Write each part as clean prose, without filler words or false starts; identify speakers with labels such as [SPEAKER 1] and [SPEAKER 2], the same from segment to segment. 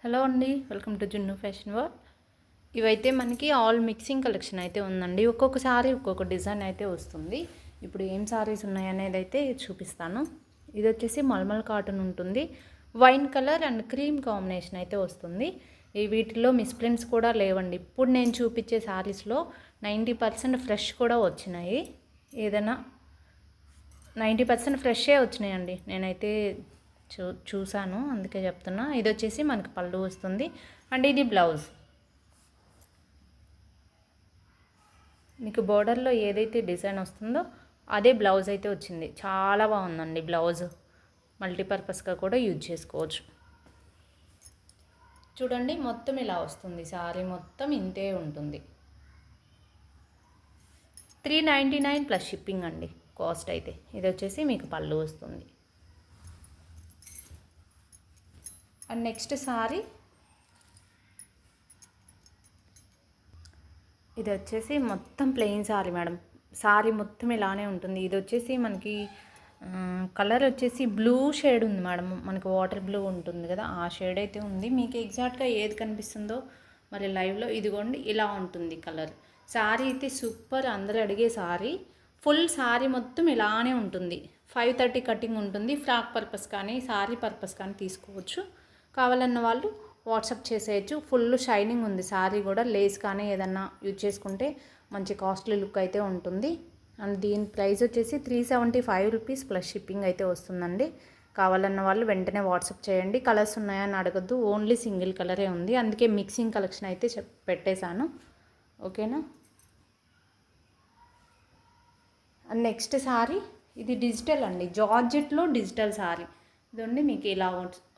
[SPEAKER 1] Hello అండి, welcome to జున్ను fashion world. ఇవైతే మనకి ఆల్ మిక్సింగ్ కలెక్షన్ అయితే ఉందండి. ఒక్కొక్క సారీ ఒక్కొక్క డిజైన్ అయితే వస్తుంది. ఇప్పుడు ఏం సారీస్ ఉన్నాయనేది అయితే చూపిస్తాను. ఇది వచ్చేసి మల్మల్ కాటన్ ఉంటుంది. Wine colour and cream combination అయితే వస్తుంది. ఈ వీటిలో మిస్ప్రింట్స్ కూడా లేవండి. ఇప్పుడు నేను చూపించే సారీస్లో 90% ఫ్రెష్ కూడా వచ్చినాయి. ఏదైనా 90% ఫ్రెషే వచ్చినాయండి. నేనైతే చూసాను, అందుకే చెప్తున్నా. ఇది వచ్చేసి మనకి పళ్ళు వస్తుంది అండ్ ఇది బ్లౌజ్. మీకు బోర్డర్లో ఏదైతే డిజైన్ వస్తుందో అదే బ్లౌజ్ అయితే వచ్చింది. చాలా బాగుందండి బ్లౌజ్. మల్టీపర్పస్గా కూడా యూజ్ చేసుకోవచ్చు. చూడండి, మొత్తం ఇలా వస్తుంది. సారీ మొత్తం ఇంతే ఉంటుంది. 399 ప్లస్ షిప్పింగ్ అండి కాస్ట్ అయితే. ఇది వచ్చేసి మీకు పళ్ళు వస్తుంది. అండ్ నెక్స్ట్ సారీ ఇది వచ్చేసి మొత్తం ప్లెయిన్ సారీ మేడం. సారీ మొత్తం ఇలానే ఉంటుంది. ఇది వచ్చేసి మనకి కలర్ వచ్చేసి బ్లూ షేడ్ ఉంది మేడం. మనకి వాటర్ బ్లూ ఉంటుంది కదా, ఆ షేడ్ అయితే ఉంది. మీకు ఎగ్జాక్ట్గా ఏది కనిపిస్తుందో మరి లైవ్లో ఇదిగోండి, ఇలా ఉంటుంది కలర్. సారీ అయితే సూపర్, అందరూ అడిగే సారీ. ఫుల్ సారీ మొత్తం ఇలానే ఉంటుంది. 530 కటింగ్ ఉంటుంది. ఫ్రాక్ పర్పస్ కానీ సారీ పర్పస్ కానీ తీసుకోవచ్చు. కావాలన్న వాళ్ళు వాట్సాప్ చేసేయచ్చు. ఫుల్ షైనింగ్ ఉంది సారీ కూడా. లేస్ కానీ ఏదన్నా యూజ్ చేసుకుంటే మంచి కాస్ట్లీ లుక్ అయితే ఉంటుంది. అండ్ దీని ప్రైస్ వచ్చేసి 375 రూపీస్ ప్లస్ షిప్పింగ్ అయితే వస్తుందండి. కావాలన్న వాళ్ళు వెంటనే వాట్సాప్ చేయండి. కలర్స్ ఉన్నాయని అడగద్దు, ఓన్లీ సింగిల్ కలరే ఉంది. అందుకే మిక్సింగ్ కలెక్షన్ అయితే పెట్టేశాను. ఓకేనా. అండ్ నెక్స్ట్ సారీ ఇది డిజిటల్ అండి. జార్జెట్లో డిజిటల్ సారీ ఇదండి. మీకు ఇలా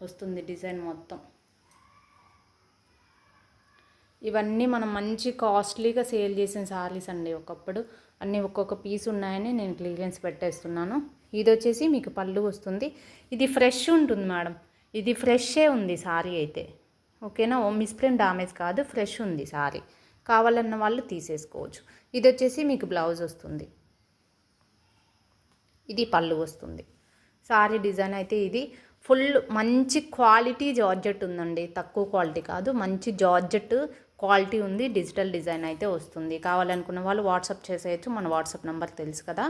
[SPEAKER 1] వస్తుంది డిజైన్ మొత్తం. ఇవన్నీ మనం మంచి కాస్ట్లీగా సేల్ చేసిన సారీస్ అండి. ఒకప్పుడు అన్నీ ఒక్కొక్క పీస్ ఉన్నాయని నేను క్లియరెన్స్ పెట్టేస్తున్నాను. ఇది వచ్చేసి మీకు పళ్ళు వస్తుంది. ఇది ఫ్రెష్ ఉంటుంది మేడం. ఇది ఫ్రెషే ఉంది సారీ అయితే. ఓకేనా. మిస్ప్రింట్ డామేజ్ కాదు, ఫ్రెష్ ఉంది సారీ. కావాలన్న వాళ్ళు తీసేసుకోవచ్చు. ఇది వచ్చేసి మీకు బ్లౌజ్ వస్తుంది. ఇది పళ్ళు వస్తుంది. సారీ డిజైన్ అయితే ఇది ఫుల్ మంచి క్వాలిటీ జార్జెట్ ఉందండి. తక్కువ క్వాలిటీ కాదు, మంచి జార్జెట్ క్వాలిటీ ఉంది. డిజిటల్ డిజైన్ అయితే వస్తుంది. కావాలనుకున్న వాళ్ళు వాట్సాప్ చేసేయచ్చు. మన వాట్సాప్ నెంబర్ తెలుసు కదా.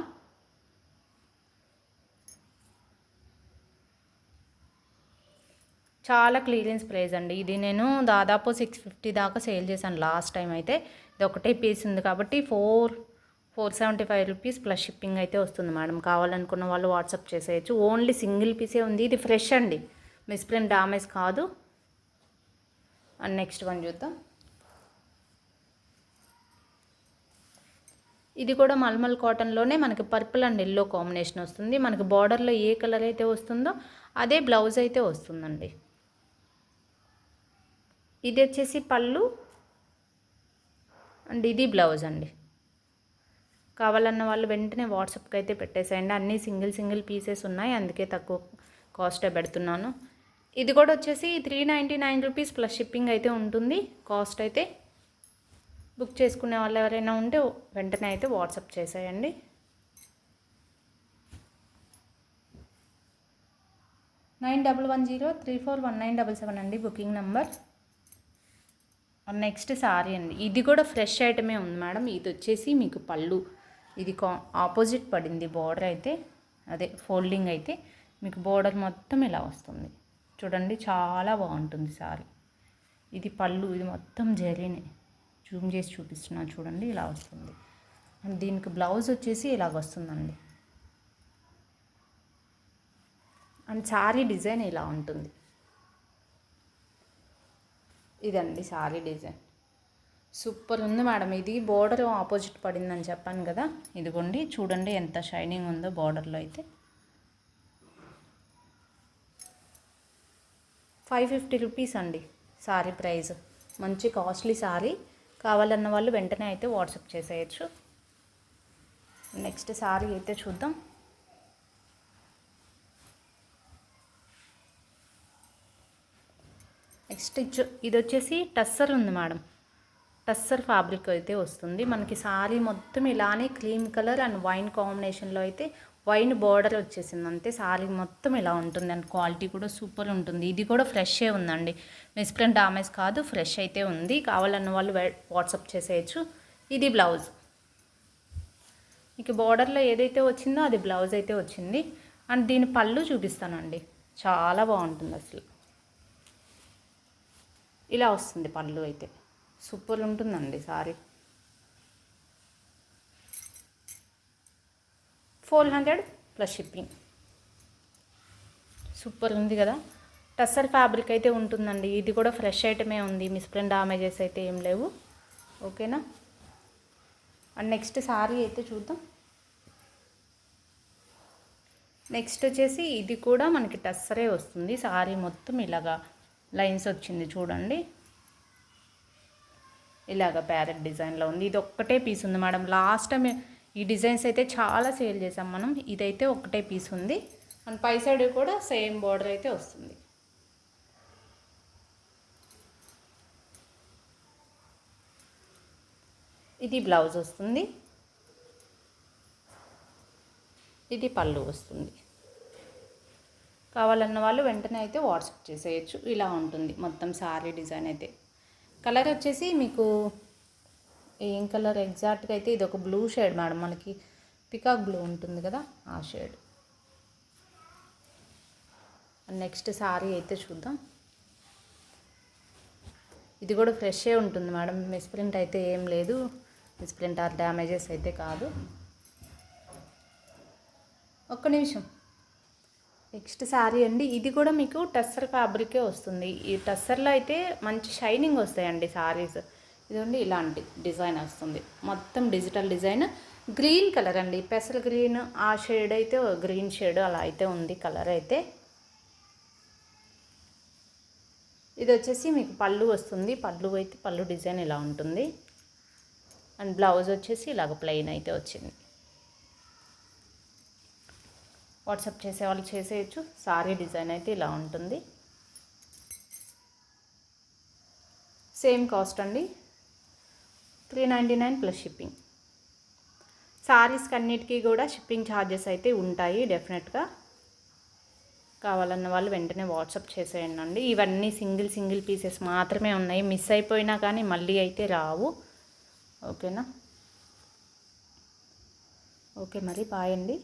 [SPEAKER 1] చాలా క్లియరెన్స్ ప్రైస్ అండి. ఇది నేను దాదాపు 650 దాకా సేల్ చేశాను లాస్ట్ టైం అయితే. ఇది ఒకటే పీస్ ఉంది కాబట్టి 475 రూపీస్ ప్లస్ షిప్పింగ్ అయితే వస్తుంది మేడం. కావాలనుకున్న వాళ్ళు వాట్సాప్ చేసేయచ్చు. ఓన్లీ సింగిల్ పీసే ఉంది. ఇది ఫ్రెష్ అండి, మిస్ప్రింట్ డామేజ్ కాదు. అండ్ నెక్స్ట్ వన్ చూద్దాం. ఇది కూడా మల్మల్ కాటన్లోనే మనకి పర్పుల్ అండ్ ఎల్లో కాంబినేషన్ వస్తుంది. మనకి బార్డర్లో ఏ కలర్ అయితే వస్తుందో అదే బ్లౌజ్ అయితే వస్తుందండి. ఇది వచ్చేసి పళ్ళు అండ్ ఇది బ్లౌజ్ అండి. కావాలన్న వాళ్ళు వెంటనే వాట్సాప్కి అయితే పెట్టేసేయండి. అన్నీ సింగిల్ పీసెస్ ఉన్నాయి, అందుకే తక్కువ కాస్టే పెడుతున్నాను. ఇది కూడా వచ్చేసి 399 రూపీస్ ప్లస్ షిప్పింగ్ అయితే ఉంటుంది కాస్ట్ అయితే. బుక్ చేసుకునే వాళ్ళు ఎవరైనా ఉంటే వెంటనే అయితే వాట్సాప్ చేసేయండి. నైన్ 9110341977 అండి బుకింగ్ నెంబర్. నెక్స్ట్ సారీ అండి. ఇది కూడా ఫ్రెష్ ఐటమే ఉంది మేడం. ఇది వచ్చేసి మీకు పళ్ళు. ఇది ఆపోజిట్ పడింది బార్డర్ అయితే, అదే ఫోల్డింగ్ అయితే మీకు బార్డర్ మొత్తం ఇలా వస్తుంది. చూడండి, చాలా బాగుంటుంది సారీ. ఇది పళ్ళు. ఇది మొత్తం జరీనే. జూమ్ చేసి చూపిస్తున్నాను చూడండి, ఇలా వస్తుంది. అండ్ దీనికి బ్లౌజ్ వచ్చేసి ఇలాగ వస్తుందండి. అండ్ సారీ డిజైన్ ఇలా ఉంటుంది. ఇదండి సారీ డిజైన్. సూపర్ ఉంది మేడం. ఇది బోర్డర్ ఆపోజిట్ పడిందని చెప్పాను కదా. ఇదిగోండి, చూడండి ఎంత షైనింగ్ ఉందో బార్డర్లో అయితే. 550 రూపీస్ అండి సారీ ప్రైస్. మంచి కాస్ట్లీ సారీ. కావాలన్న వాళ్ళు వెంటనే అయితే వాట్సాప్ చేసేయచ్చు. నెక్స్ట్ సారీ అయితే చూద్దాం. నెక్స్ట్ ఇది వచ్చేసి టస్సర్ ఉంది మేడం. టస్సర్ ఫ్యాబ్రిక్ అయితే వస్తుంది మనకి. సారీ మొత్తం ఇలానే క్రీమ్ కలర్ అండ్ వైన్ కాంబినేషన్లో అయితే వైన్ బార్డర్ వచ్చేసింది అంతే. సారీ మొత్తం ఇలా ఉంటుంది అండ్ క్వాలిటీ కూడా సూపర్ ఉంటుంది. ఇది కూడా ఫ్రెషే ఉందండి, మిస్ప్రింట్ డామేజ్ కాదు, ఫ్రెష్ అయితే ఉంది. కావాలన్న వాళ్ళు వాట్సాప్ చేసేయచ్చు. ఇది బ్లౌజ్, మీకు బార్డర్లో ఏదైతే వచ్చిందో అది బ్లౌజ్ అయితే వచ్చింది. అండ్ దీని పళ్ళు చూపిస్తానండి, చాలా బాగుంటుంది అసలు. ఇలా వస్తుంది పళ్ళు అయితే, సూపర్ ఉంటుందండి సారీ. 400 plus shipping. సూపర్ ఉంది కదా, టస్సర్ ఫ్యాబ్రిక్ అయితే ఉంటుందండి. ఇది కూడా ఫ్రెష్ ఐటమే ఉంది, మిస్ప్రింట్ డామేజెస్ అయితే ఏం లేవు. ఓకేనా. అండ్ నెక్స్ట్ సారీ అయితే చూద్దాం. నెక్స్ట్ వచ్చేసి ఇది కూడా మనకి టస్సరే వస్తుంది. సారీ మొత్తం ఇలాగా లైన్స్ వచ్చింది చూడండి, ఇలాగ ప్యారెట్ డిజైన్లో ఉంది. ఇది ఒక్కటే పీస్ ఉంది మేడం. లాస్ట్ టైం ఈ డిజైన్స్ అయితే చాలా సేల్ చేసాం మనం. ఇదైతే ఒక్కటే పీస్ ఉంది. అండ్ పై సైడ్ కూడా సేమ్ బార్డర్ అయితే వస్తుంది. ఇది బ్లౌజ్ వస్తుంది, ఇది పళ్ళు వస్తుంది. కావాలన్న వాళ్ళు వెంటనే అయితే వాట్సాప్ చేసేయచ్చు. ఇలా ఉంటుంది మొత్తం సారీ డిజైన్ అయితే. కలర్ వచ్చేసి మీకు ఏం కలర్ ఎగ్జాక్ట్గా అయితే ఇది ఒక బ్లూ షేడ్ మేడం, మనకి పికాక్ బ్లూ ఉంటుంది కదా ఆ షేడ్. నెక్స్ట్ సారీ అయితే చూద్దాం. ఇది కూడా ఫ్రెషే ఉంటుంది మేడం, మిస్ప్రింట్ అయితే ఏం లేదు, మిస్ప్రింట్ ఆర్ డ్యామేజెస్ అయితే కాదు. ఒక్క నిమిషం. నెక్స్ట్ శారీ అండి, ఇది కూడా మీకు టస్సర్ ఫ్యాబ్రికే వస్తుంది. ఈ టస్సర్లో అయితే మంచి షైనింగ్ వస్తాయండి శారీస్. ఇదండి ఇలాంటి డిజైన్ వస్తుంది, మొత్తం డిజిటల్ డిజైన్. గ్రీన్ కలర్ అండి, పెసల్ గ్రీన్ ఆ షేడ్ అయితే గ్రీన్ షేడ్ అలా అయితే ఉంది కలర్ అయితే. ఇది వచ్చేసి మీకు పళ్ళు వస్తుంది. పళ్ళు అయితే పళ్ళు డిజైన్ ఇలా ఉంటుంది. అండ్ బ్లౌజ్ వచ్చేసి ఇలాగ ప్లెయిన్ అయితే వచ్చింది. వాట్సాప్ చేసే వాళ్ళు చేసేయచ్చు. సారీ డిజైన్ అయితే ఇలా ఉంటుంది. సేమ్ కాస్ట్ అండి, 399 ప్లస్ షిప్పింగ్. సారీస్కి అన్నిటికీ కూడా షిప్పింగ్ ఛార్జెస్ అయితే ఉంటాయి డెఫినెట్గా. కావాలన్న వాళ్ళు వెంటనే వాట్సాప్ చేసేయండి. ఇవన్నీ సింగిల్ పీసెస్ మాత్రమే ఉన్నాయి, మిస్ అయిపోయినా కానీ మళ్ళీ అయితే రావు. ఓకేనా. ఓకే మరి బాయ్ అండి.